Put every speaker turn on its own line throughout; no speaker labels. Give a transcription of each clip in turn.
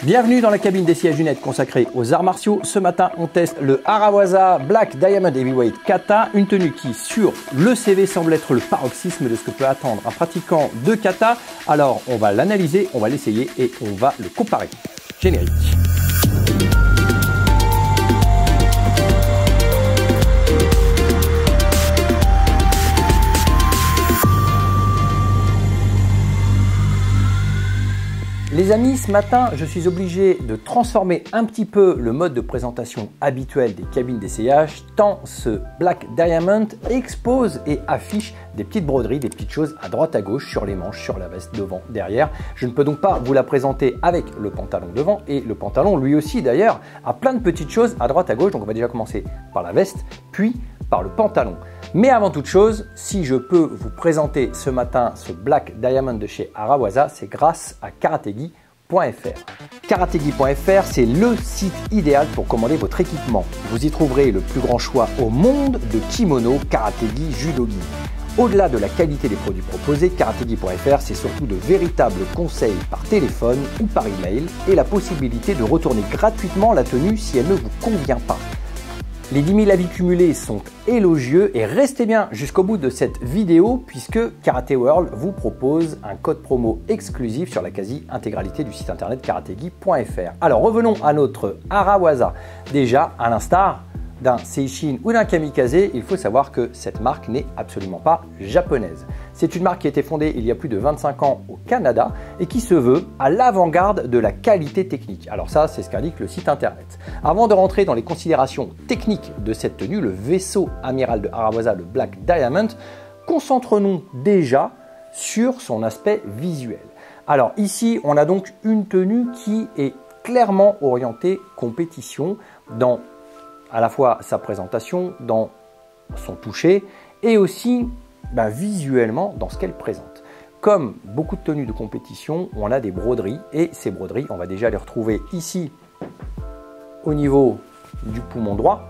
Bienvenue dans la cabine d'essayage lunettes consacrée aux arts martiaux. Ce matin, on teste le Arawaza Black Diamond Heavyweight Kata, une tenue qui, sur le CV, semble être le paroxysme de ce que peut attendre un pratiquant de kata. Alors, on va l'analyser, on va l'essayer et on va le comparer. Générique. Les amis, ce matin, je suis obligé de transformer un petit peu le mode de présentation habituel des cabines d'essayage, tant ce Black Diamond expose et affiche des petites broderies, des petites choses à droite à gauche, sur les manches, sur la veste, devant, derrière. Je ne peux donc pas vous la présenter avec le pantalon devant, et le pantalon, lui aussi d'ailleurs, a plein de petites choses à droite à gauche. Donc on va déjà commencer par la veste, puis par le pantalon. Mais avant toute chose, si je peux vous présenter ce matin ce Black Diamond de chez Arawaza, c'est grâce à karategi.fr. Karategi.fr, c'est le site idéal pour commander votre équipement. Vous y trouverez le plus grand choix au monde de kimono, karategi, judogi. Au-delà de la qualité des produits proposés, karategi.fr, c'est surtout de véritables conseils par téléphone ou par email et la possibilité de retourner gratuitement la tenue si elle ne vous convient pas. Les 10 000 avis cumulés sont élogieux et restez bien jusqu'au bout de cette vidéo puisque Karate World vous propose un code promo exclusif sur la quasi-intégralité du site internet karategi.fr. Alors revenons à notre Arawaza. Déjà, à l'instar d'un Seishin ou d'un Kamikaze, il faut savoir que cette marque n'est absolument pas japonaise. C'est une marque qui a été fondée il y a plus de 25 ans au Canada et qui se veut à l'avant-garde de la qualité technique. Alors ça, c'est ce qu'indique le site internet. Avant de rentrer dans les considérations techniques de cette tenue, le vaisseau amiral de Arawaza, le Black Diamond, concentrons-nous déjà sur son aspect visuel. Alors ici, on a donc une tenue qui est clairement orientée compétition dans à la fois sa présentation, dans son toucher et aussi visuellement dans ce qu'elle présente. Comme beaucoup de tenues de compétition, on a des broderies et ces broderies, on va déjà les retrouver ici au niveau du poumon droit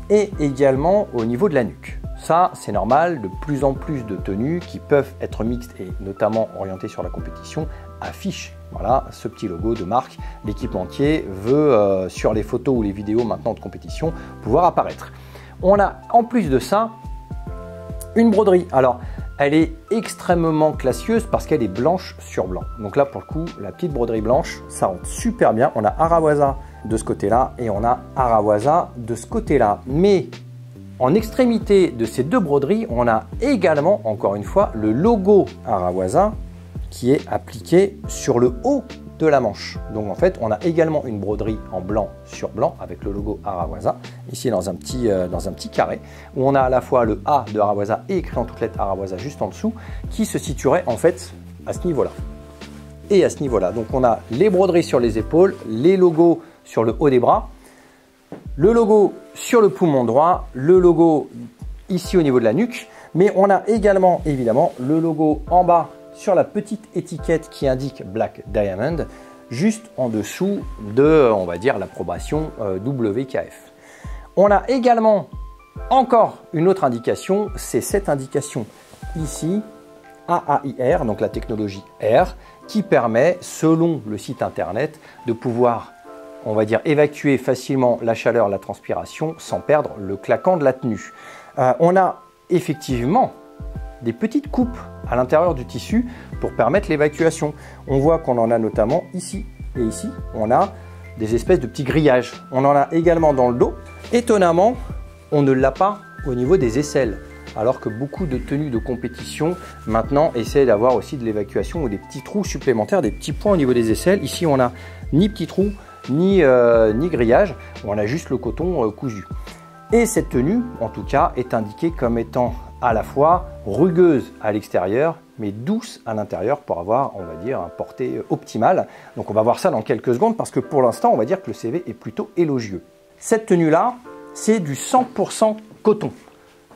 et également au niveau de la nuque. Ça, c'est normal, de plus en plus de tenues qui peuvent être mixtes et notamment orientées sur la compétition affichent voilà, ce petit logo de marque. L'équipementier veut, sur les photos ou les vidéos maintenant de compétition, pouvoir apparaître. On a en plus de ça une broderie. Alors, elle est extrêmement classieuse parce qu'elle est blanche sur blanc. Donc là, pour le coup, la petite broderie blanche, ça rentre super bien. On a Arawaza de ce côté-là et on a Arawaza de ce côté-là. Mais en extrémité de ces deux broderies, on a également, encore une fois, le logo Arawaza qui est appliqué sur le haut de la manche. Donc en fait, on a également une broderie en blanc sur blanc avec le logo Arawaza, ici dans un petit carré, où on a à la fois le A de Arawaza et écrit en toutes lettres Arawaza juste en dessous, qui se situerait en fait à ce niveau-là. Et à ce niveau-là. Donc on a les broderies sur les épaules, les logos sur le haut des bras, le logo sur le poumon droit, le logo ici au niveau de la nuque, mais on a également évidemment le logo en bas sur la petite étiquette qui indique Black Diamond, juste en dessous de, on va dire, l'approbation WKF. On a également encore une autre indication, c'est cette indication ici, AAIR, donc la technologie R, qui permet, selon le site internet, de pouvoir, on va dire, évacuer facilement la chaleur, la transpiration, sans perdre le claquant de la tenue. On a effectivement des petites coupes à l'intérieur du tissu pour permettre l'évacuation. On voit qu'on en a notamment ici et ici, on a des espèces de petits grillages. On en a également dans le dos. Étonnamment, on ne l'a pas au niveau des aisselles, alors que beaucoup de tenues de compétition maintenant essaient d'avoir aussi de l'évacuation ou des petits trous supplémentaires, des petits points au niveau des aisselles. Ici, on n'a ni petits trous, ni grillage, on a juste le coton cousu. Et cette tenue, en tout cas, est indiquée comme étant à la fois rugueuse à l'extérieur, mais douce à l'intérieur pour avoir, on va dire, un porté optimal. Donc on va voir ça dans quelques secondes parce que pour l'instant, on va dire que le CV est plutôt élogieux. Cette tenue-là, c'est du 100% coton.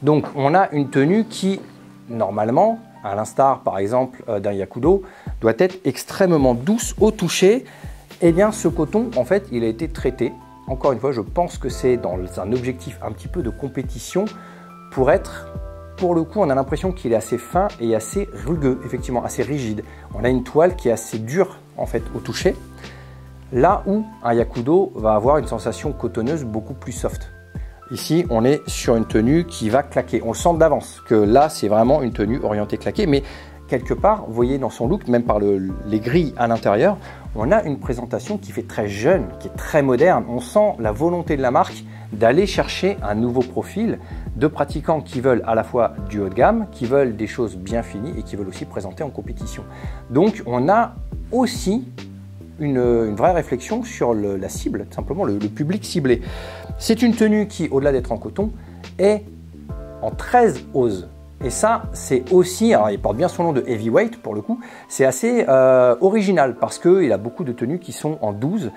Donc on a une tenue qui, normalement, à l'instar par exemple d'un Yakudo, doit être extrêmement douce au toucher. Eh bien ce coton, en fait, il a été traité. Encore une fois, je pense que c'est dans un objectif un petit peu de compétition pour être... Pour le coup, on a l'impression qu'il est assez fin et assez rugueux, effectivement, assez rigide. On a une toile qui est assez dure, en fait, au toucher. là où un Yakudo va avoir une sensation cotonneuse beaucoup plus soft. Ici, on est sur une tenue qui va claquer. On le sent d'avance que là, c'est vraiment une tenue orientée claquée, mais quelque part, vous voyez dans son look, même par les grilles à l'intérieur, on a une présentation qui fait très jeune, qui est très moderne. On sent la volonté de la marque d'aller chercher un nouveau profil de pratiquants qui veulent à la fois du haut de gamme, qui veulent des choses bien finies et qui veulent aussi présenter en compétition. Donc, on a aussi une vraie réflexion sur la cible, tout simplement le public ciblé. C'est une tenue qui, au-delà d'être en coton, est en 13 oses. Et ça, c'est aussi, alors il porte bien son nom de heavyweight pour le coup, c'est assez original parce qu'il a beaucoup de tenues qui sont en 12,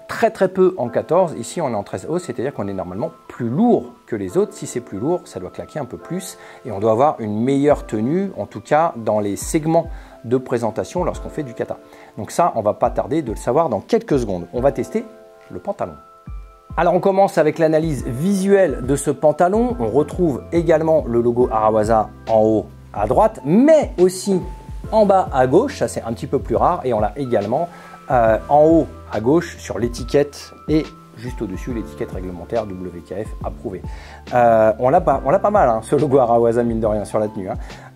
très peu en 14. Ici, on est en 13 oses, c'est-à-dire qu'on est normalement plus lourd que les autres. Si c'est plus lourd, ça doit claquer un peu plus et on doit avoir une meilleure tenue, en tout cas dans les segments de présentation lorsqu'on fait du kata. Donc ça, on va pas tarder de le savoir dans quelques secondes. On va tester le pantalon. Alors on commence avec l'analyse visuelle de ce pantalon. On retrouve également le logo Arawasa en haut à droite, mais aussi en bas à gauche. Ça c'est un petit peu plus rare et on l'a également en haut à gauche sur l'étiquette et juste au-dessus l'étiquette réglementaire WKF approuvée. On l'a pas mal, hein, ce logo Arawasa mine de rien sur la tenue.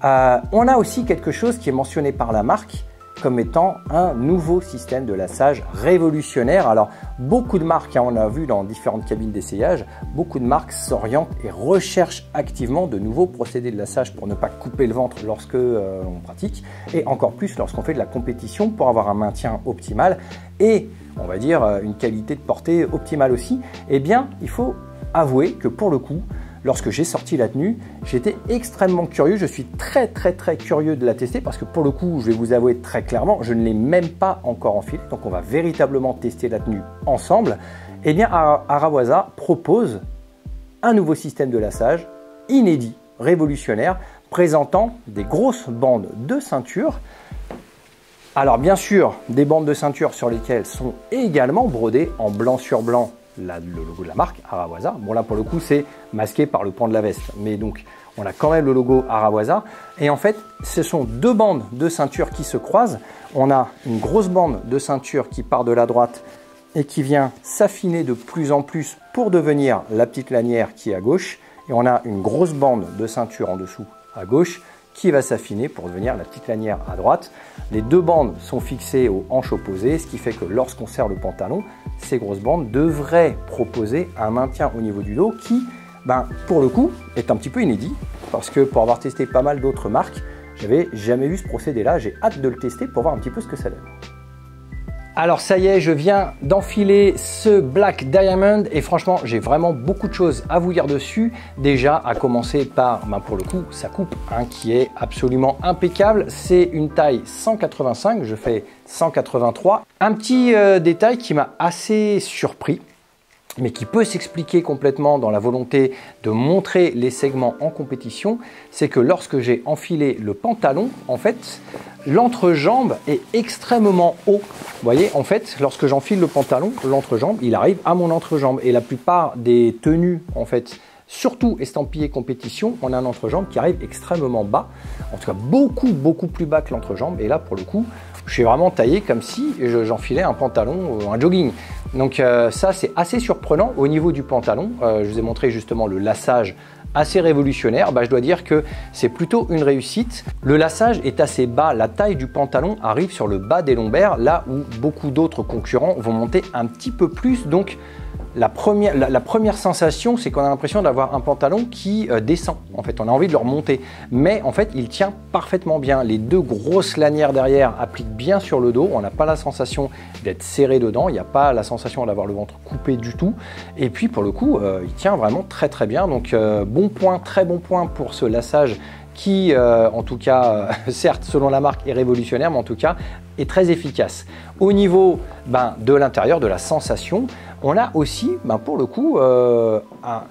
On a aussi quelque chose qui est mentionné par la marque comme étant un nouveau système de lassage révolutionnaire. Alors beaucoup de marques, hein, on a vu dans différentes cabines d'essayage, beaucoup de marques s'orientent et recherchent activement de nouveaux procédés de lassage pour ne pas couper le ventre lorsque on pratique et encore plus lorsqu'on fait de la compétition pour avoir un maintien optimal et on va dire une qualité de portée optimale aussi. Eh bien, il faut avouer que pour le coup, lorsque j'ai sorti la tenue, j'étais extrêmement curieux. Je suis très curieux de la tester parce que pour le coup, je vais vous avouer très clairement, je ne l'ai même pas encore enfilée. Donc on va véritablement tester la tenue ensemble. Eh bien, Arawasa propose un nouveau système de lassage inédit, révolutionnaire, présentant des grosses bandes de ceinture. Alors bien sûr, des bandes de ceinture sur lesquelles sont également brodées en blanc sur blanc le logo de la marque Arawasa. Bon là pour le coup c'est masqué par le pan de la veste, mais donc on a quand même le logo Arawasa et en fait ce sont deux bandes de ceinture qui se croisent. On a une grosse bande de ceinture qui part de la droite et qui vient s'affiner de plus en plus pour devenir la petite lanière qui est à gauche et on a une grosse bande de ceinture en dessous à gauche qui va s'affiner pour devenir la petite lanière à droite. Les deux bandes sont fixées aux hanches opposées, ce qui fait que lorsqu'on serre le pantalon, ces grosses bandes devraient proposer un maintien au niveau du dos qui, pour le coup, est un petit peu inédit parce que pour avoir testé pas mal d'autres marques, j'avais jamais vu ce procédé-là. J'ai hâte de le tester pour voir un petit peu ce que ça donne. Alors ça y est, je viens d'enfiler ce Black Diamond et franchement, j'ai vraiment beaucoup de choses à vous dire dessus. Déjà, à commencer par, pour le coup, sa coupe qui est absolument impeccable. C'est une taille 185, je fais 183. Un petit détail qui m'a assez surpris, mais qui peut s'expliquer complètement dans la volonté de montrer les segments en compétition, c'est que lorsque j'ai enfilé le pantalon, en fait, l'entrejambe est extrêmement haut. Vous voyez, en fait, lorsque j'enfile le pantalon, l'entrejambe, il arrive à mon entrejambe. Et la plupart des tenues, en fait, surtout estampillées compétition, on a un entrejambe qui arrive extrêmement bas. En tout cas, beaucoup plus bas que l'entrejambe. Et là, pour le coup, je suis vraiment taillé comme si j'enfilais un pantalon, un jogging. Donc ça, c'est assez surprenant. Au niveau du pantalon, je vous ai montré justement le lassage assez révolutionnaire. Je dois dire que c'est plutôt une réussite. Le lassage est assez bas. La taille du pantalon arrive sur le bas des lombaires, là où beaucoup d'autres concurrents vont monter un petit peu plus. Donc la première sensation, c'est qu'on a l'impression d'avoir un pantalon qui descend. En fait, on a envie de le remonter. Mais en fait, il tient parfaitement bien. Les deux grosses lanières derrière appliquent bien sur le dos. On n'a pas la sensation d'être serré dedans. Il n'y a pas la sensation d'avoir le ventre coupé du tout. Et puis, pour le coup, il tient vraiment très bien. Donc, bon point, très bon point pour ce lassage qui, en tout cas, certes, selon la marque, est révolutionnaire, mais en tout cas, est très efficace. Au niveau de l'intérieur, de la sensation, on a aussi, pour le coup,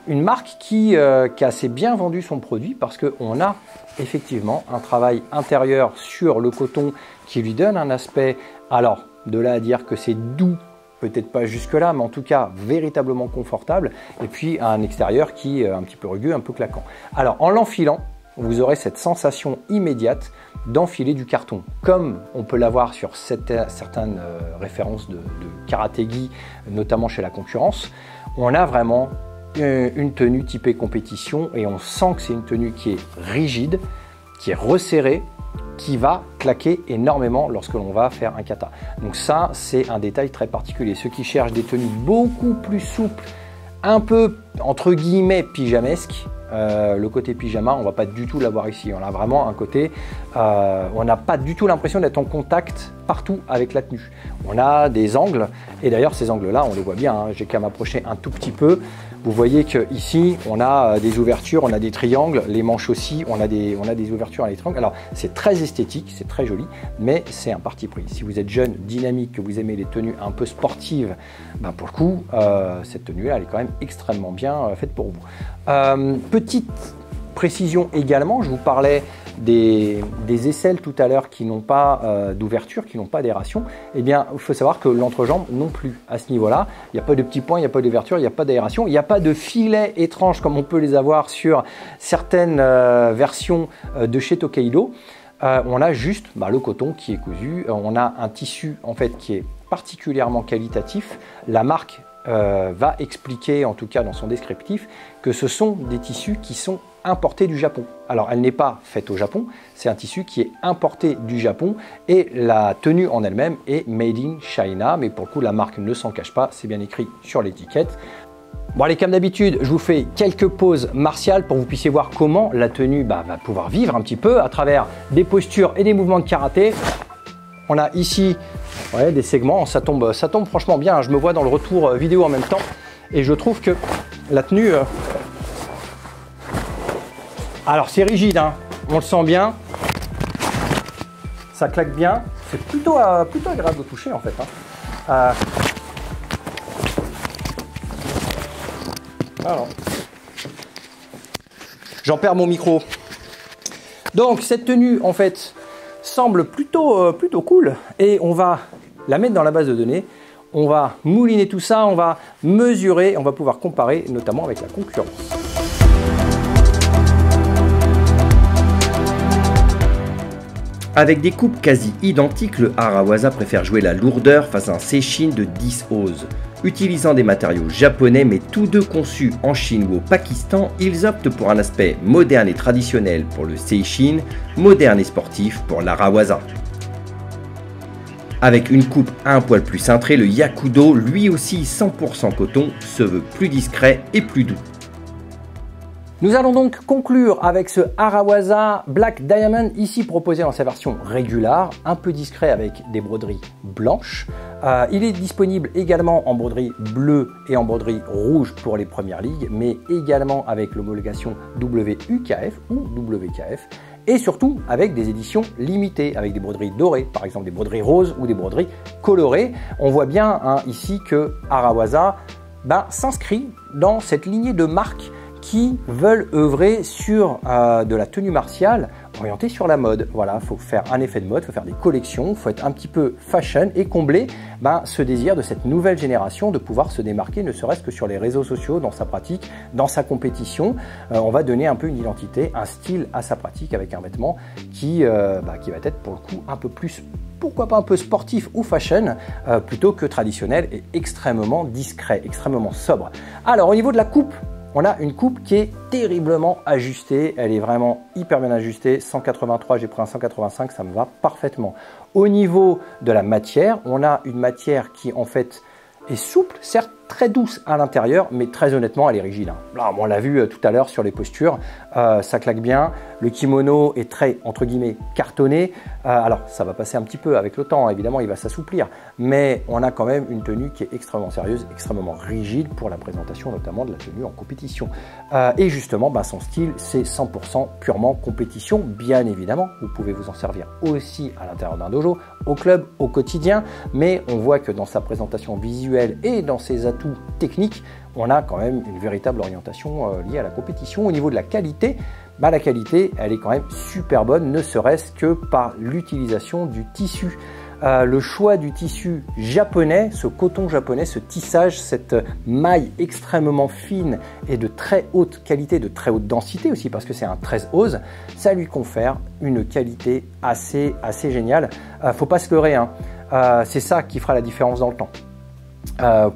une marque qui a assez bien vendu son produit parce qu'on a effectivement un travail intérieur sur le coton qui lui donne un aspect, alors, de là à dire que c'est doux, peut-être pas jusque-là, mais en tout cas véritablement confortable, et puis un extérieur qui est un petit peu rugueux, un peu claquant. Alors, en l'enfilant, vous aurez cette sensation immédiate d'enfiler du carton, comme on peut l'avoir sur certaines références de karaté-gi, notamment chez la concurrence. On a vraiment une tenue typée compétition et on sent que c'est une tenue qui est rigide, qui est resserrée, qui va claquer énormément lorsque l'on va faire un kata. Donc ça, c'est un détail très particulier. Ceux qui cherchent des tenues beaucoup plus souples, un peu entre guillemets pyjamesques, le côté pyjama, on va pas du tout l'avoir ici. On a vraiment un côté, on n'a pas du tout l'impression d'être en contact partout avec la tenue. On a des angles, et d'ailleurs ces angles-là, on les voit bien, hein. J'ai qu'à m'approcher un tout petit peu. Vous voyez qu'ici, on a des ouvertures, on a des triangles, les manches aussi, on a des ouvertures à les triangles. Alors, c'est très esthétique, c'est très joli, mais c'est un parti pris. Si vous êtes jeune, dynamique, que vous aimez les tenues un peu sportives, ben pour le coup, cette tenue-là, elle est quand même extrêmement bien faite pour vous. Petite précision également, je vous parlais des aisselles tout à l'heure qui n'ont pas d'ouverture, qui n'ont pas d'aération. Eh bien, il faut savoir que l'entrejambe non plus à ce niveau-là. Il n'y a pas de petits points, il n'y a pas d'ouverture, il n'y a pas d'aération, il n'y a pas de filet étrange comme on peut les avoir sur certaines versions de chez Tokaido. On a juste le coton qui est cousu. On a un tissu en fait qui est particulièrement qualitatif. La marque va expliquer, en tout cas dans son descriptif, que ce sont des tissus qui sont importés du Japon. Alors, elle n'est pas faite au Japon, c'est un tissu qui est importé du Japon et la tenue en elle-même est Made in China, mais pour le coup, la marque ne s'en cache pas, c'est bien écrit sur l'étiquette. Bon allez, comme d'habitude, je vous fais quelques poses martiales pour que vous puissiez voir comment la tenue va pouvoir vivre un petit peu à travers des postures et des mouvements de karaté. On a ici des segments, ça tombe franchement bien. Je me vois dans le retour vidéo en même temps et je trouve que la tenue... Alors c'est rigide, hein, on le sent bien, ça claque bien, c'est plutôt agréable de toucher en fait. Hein. Alors. J'en perds mon micro. Donc cette tenue en fait semble plutôt cool et on va la mettre dans la base de données. On va mouliner tout ça, on va mesurer, on va pouvoir comparer notamment avec la concurrence.
Avec des coupes quasi identiques, le Arawaza préfère jouer la lourdeur face à un Seishin de 10 oses. Utilisant des matériaux japonais mais tous deux conçus en Chine ou au Pakistan, ils optent pour un aspect moderne et traditionnel pour le Seishin, moderne et sportif pour l'Arawaza. Avec une coupe un poil plus cintrée, le Yakudo, lui aussi 100% coton, se veut plus discret et plus doux.
Nous allons donc conclure avec ce Arawaza Black Diamond, ici proposé dans sa version régulière, un peu discret avec des broderies blanches. Il est disponible également en broderie bleue et en broderie rouge pour les premières ligues, mais également avec l'homologation WUKF ou WKF, et surtout avec des éditions limitées, avec des broderies dorées, par exemple des broderies roses ou des broderies colorées. On voit bien ici que Arawaza s'inscrit dans cette lignée de marques qui veulent œuvrer sur de la tenue martiale orientée sur la mode. Voilà, il faut faire un effet de mode, il faut faire des collections, il faut être un petit peu fashion et combler ce désir de cette nouvelle génération de pouvoir se démarquer, ne serait-ce que sur les réseaux sociaux, dans sa pratique, dans sa compétition. On va donner un peu une identité, un style à sa pratique avec un vêtement qui va être pour le coup un peu plus, pourquoi pas un peu sportif ou fashion, plutôt que traditionnel et extrêmement discret, extrêmement sobre. Alors au niveau de la coupe, on a une coupe qui est terriblement ajustée, elle est vraiment hyper bien ajustée, 183, j'ai pris un 185, ça me va parfaitement. Au niveau de la matière, on a une matière qui en fait est souple, certes très douce à l'intérieur, mais très honnêtement elle est rigide. Là, on l'a vu tout à l'heure sur les postures, ça claque bien, le kimono est très entre guillemets cartonné, alors ça va passer un petit peu avec le temps, évidemment il va s'assouplir, mais on a quand même une tenue qui est extrêmement sérieuse, extrêmement rigide pour la présentation notamment de la tenue en compétition. Et justement son style c'est 100% purement compétition, bien évidemment, vous pouvez vous en servir aussi à l'intérieur d'un dojo, au club, au quotidien, mais on voit que dans sa présentation visuelle et dans ses atouts techniques, on a quand même une véritable orientation liée à la compétition. Au niveau de la qualité, la qualité, elle est quand même super bonne, ne serait-ce que par l'utilisation du tissu. le choix du tissu japonais, ce coton japonais, ce tissage, cette maille extrêmement fine et de très haute qualité, de très haute densité aussi parce que c'est un 13 ose, ça lui confère une qualité assez géniale. Faut pas se leurrer, hein. C'est ça qui fera la différence dans le temps.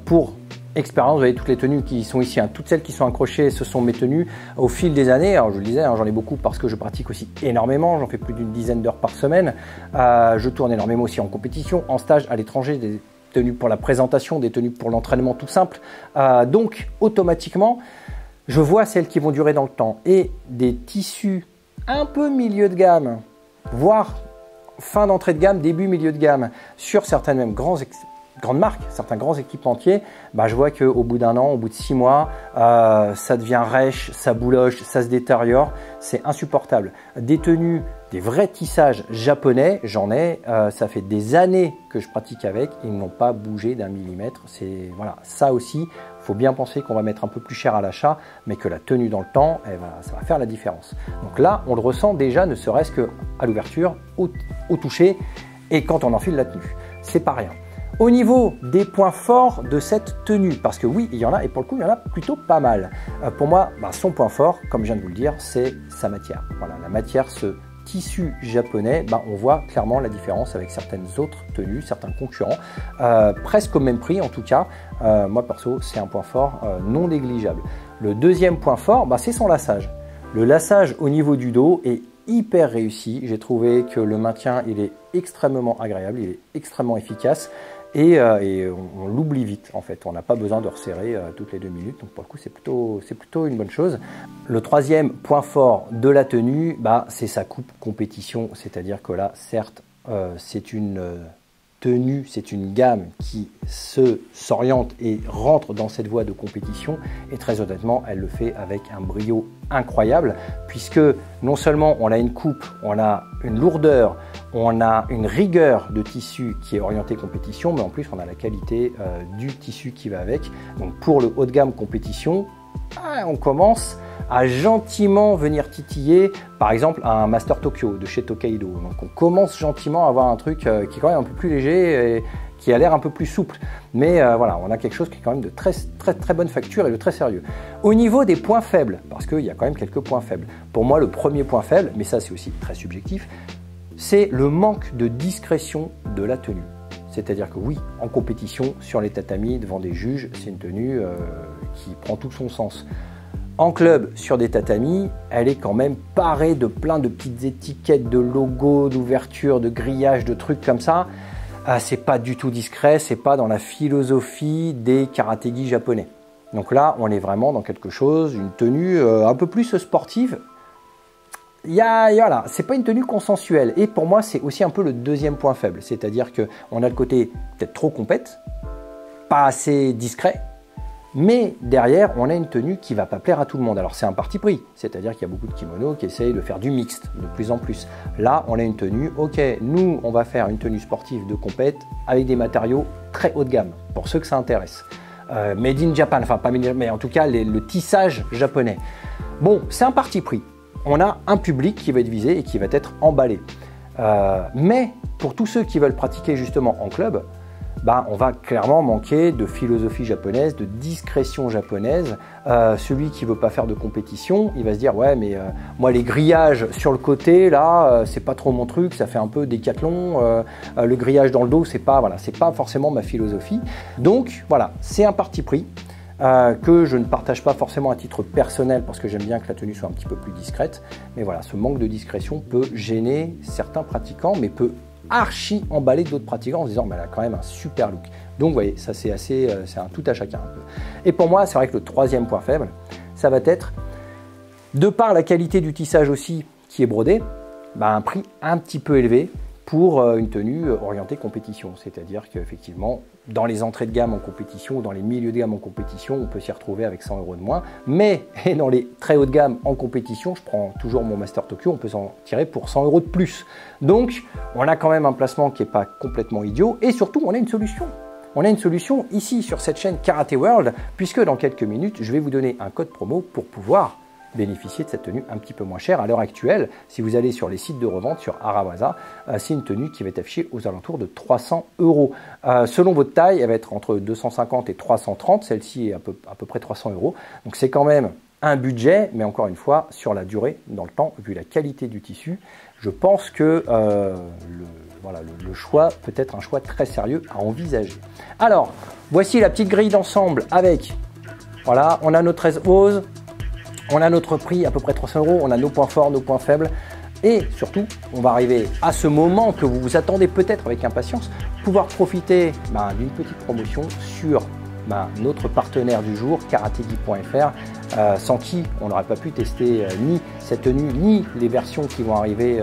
Pour expérience, vous voyez toutes les tenues qui sont ici, hein. Toutes celles qui sont accrochées, ce sont mes tenues au fil des années. Alors je le disais, hein, j'en ai beaucoup parce que je pratique aussi énormément, j'en fais plus d'une dizaine d'heures par semaine. Je tourne énormément aussi en compétition, en stage, à l'étranger, des tenues pour la présentation, des tenues pour l'entraînement tout simple. Donc automatiquement, je vois celles qui vont durer dans le temps et des tissus un peu milieu de gamme, voire fin d'entrée de gamme, début milieu de gamme, sur certaines même grandes marques, certains grands équipementiers, je vois qu'au bout d'un an, au bout de 6 mois, ça devient rêche, ça bouloche, ça se détériore, c'est insupportable. Des tenues, des vrais tissages japonais, j'en ai, ça fait des années que je pratique avec, ils n'ont pas bougé d'un millimètre. C'est voilà, ça aussi, il faut bien penser qu'on va mettre un peu plus cher à l'achat, mais que la tenue dans le temps, ça va faire la différence. Donc là, on le ressent déjà, ne serait-ce qu'à l'ouverture, au toucher, et quand on enfile la tenue, c'est pas rien. Au niveau des points forts de cette tenue, parce que oui, il y en a, et pour le coup, il y en a plutôt pas mal. Pour moi, son point fort, comme je viens de vous le dire, c'est sa matière. Voilà, la matière, ce tissu japonais, on voit clairement la différence avec certaines autres tenues, certains concurrents, presque au même prix en tout cas. Moi, perso, c'est un point fort non négligeable. Le deuxième point fort, c'est son lassage. Le lassage au niveau du dos est hyper réussi. J'ai trouvé que le maintien, il est extrêmement agréable, il est extrêmement efficace. Et on l'oublie vite en fait, on n'a pas besoin de resserrer toutes les 2 minutes, donc pour le coup c'est plutôt une bonne chose. Le troisième point fort de la tenue, c'est sa coupe compétition, c'est-à-dire que là certes c'est une tenue, c'est une gamme qui s'oriente et rentre dans cette voie de compétition et très honnêtement elle le fait avec un brio incroyable puisque non seulement on a une coupe, on a une lourdeur, on a une rigueur de tissu qui est orientée compétition, mais en plus on a la qualité du tissu qui va avec. Donc pour le haut de gamme compétition, on commence à gentiment venir titiller par exemple un Master Tokyo de chez Tokaido. Donc on commence gentiment à avoir un truc qui est quand même un peu plus léger et qui a l'air un peu plus souple. Mais voilà, on a quelque chose qui est quand même de très bonne facture et de très sérieux. Au niveau des points faibles, parce qu'il y a quand même quelques points faibles. Pour moi, le premier point faible, mais ça c'est aussi très subjectif, c'est le manque de discrétion de la tenue. C'est-à-dire que oui, en compétition, sur les tatamis, devant des juges, c'est une tenue qui prend tout son sens. En club, sur des tatamis, elle est quand même parée de plein de petites étiquettes, de logos, d'ouverture, de grillages, de trucs comme ça. C'est pas du tout discret, c'est pas dans la philosophie des karatégi japonais. Donc là, on est vraiment dans quelque chose, une tenue un peu plus sportive. Voilà, c'est pas une tenue consensuelle. Et pour moi, c'est aussi un peu le deuxième point faible. C'est-à-dire qu'on a le côté peut-être trop compète, pas assez discret. Mais derrière, on a une tenue qui ne va pas plaire à tout le monde. Alors c'est un parti pris, c'est-à-dire qu'il y a beaucoup de kimonos qui essayent de faire du mixte de plus en plus. Là, on a une tenue, ok, nous, on va faire une tenue sportive de compète avec des matériaux très haut de gamme, pour ceux que ça intéresse. Made in Japan, enfin pas made in, mais en tout cas le tissage japonais. Bon, c'est un parti pris. On a un public qui va être visé et qui va être emballé. Mais pour tous ceux qui veulent pratiquer justement en club, on va clairement manquer de philosophie japonaise, de discrétion japonaise. Celui qui ne veut pas faire de compétition, il va se dire ouais mais moi les grillages sur le côté là c'est pas trop mon truc, ça fait un peu décathlon, le grillage dans le dos c'est pas forcément ma philosophie. Donc voilà, c'est un parti pris que je ne partage pas forcément à titre personnel parce que j'aime bien que la tenue soit un petit peu plus discrète. Mais voilà, ce manque de discrétion peut gêner certains pratiquants mais peut archi emballé d'autres pratiquants en se disant mais elle a quand même un super look. Donc vous voyez, ça c'est un tout à chacun un peu. Et pour moi, c'est vrai que le troisième point faible, ça va être, de par la qualité du tissage aussi qui est brodé, un prix un petit peu élevé pour une tenue orientée compétition. C'est-à-dire qu'effectivement, dans les entrées de gamme en compétition ou dans les milieux de gamme en compétition, on peut s'y retrouver avec 100 € de moins. Mais et dans les très hauts de gamme en compétition, je prends toujours mon Master Tokyo, on peut s'en tirer pour 100 € de plus. Donc, on a quand même un placement qui n'est pas complètement idiot. Et surtout, on a une solution. On a une solution ici sur cette chaîne Karate World, puisque dans quelques minutes, je vais vous donner un code promo pour pouvoir bénéficier de cette tenue un petit peu moins chère. À l'heure actuelle, si vous allez sur les sites de revente sur Arawaza, c'est une tenue qui va être affichée aux alentours de 300 €. Selon votre taille, elle va être entre 250 et 330, celle-ci est à peu près 300 €. Donc c'est quand même un budget, mais encore une fois, sur la durée, dans le temps, vu la qualité du tissu, je pense que le choix peut être un choix très sérieux à envisager. Alors, voici la petite grille d'ensemble avec, voilà, on a nos 13 oses, on a notre prix à peu près 300 €, on a nos points forts, nos points faibles, et surtout, on va arriver à ce moment que vous vous attendez peut-être avec impatience, pouvoir profiter d'une petite promotion sur notre partenaire du jour, karategeek.fr, sans qui on n'aurait pas pu tester ni cette tenue, ni les versions qui vont arriver.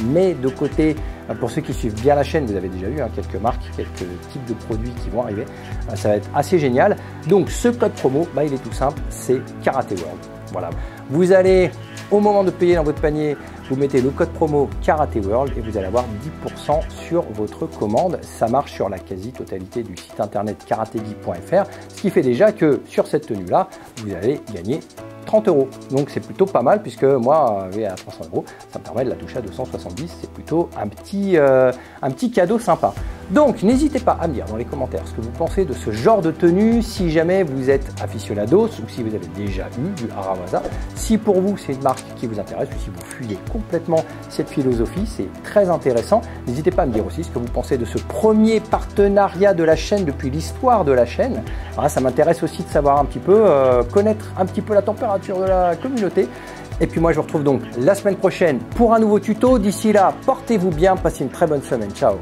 Mais de côté, pour ceux qui suivent bien la chaîne, vous avez déjà eu quelques marques, quelques types de produits qui vont arriver. Ça va être assez génial. Donc ce code promo, il est tout simple, c'est Karate World. Voilà. Vous allez, au moment de payer dans votre panier, vous mettez le code promo Karate World et vous allez avoir 10% sur votre commande. Ça marche sur la quasi-totalité du site internet karategeek.fr, ce qui fait déjà que sur cette tenue-là, vous allez gagner 30 €. Donc c'est plutôt pas mal puisque moi, à 300 €, ça me permet de la toucher à 270. C'est plutôt un petit cadeau sympa. Donc n'hésitez pas à me dire dans les commentaires ce que vous pensez de ce genre de tenue, si jamais vous êtes aficionados ou si vous avez déjà eu du Arawaza. Si pour vous c'est une marque qui vous intéresse ou si vous fuyez complètement cette philosophie, c'est très intéressant. N'hésitez pas à me dire aussi ce que vous pensez de ce premier partenariat de la chaîne depuis l'histoire de la chaîne. Alors, ça m'intéresse aussi de savoir un petit peu, connaître un petit peu la température de la communauté. Et puis moi je vous retrouve donc la semaine prochaine pour un nouveau tuto. D'ici là, portez-vous bien, passez une très bonne semaine. Ciao.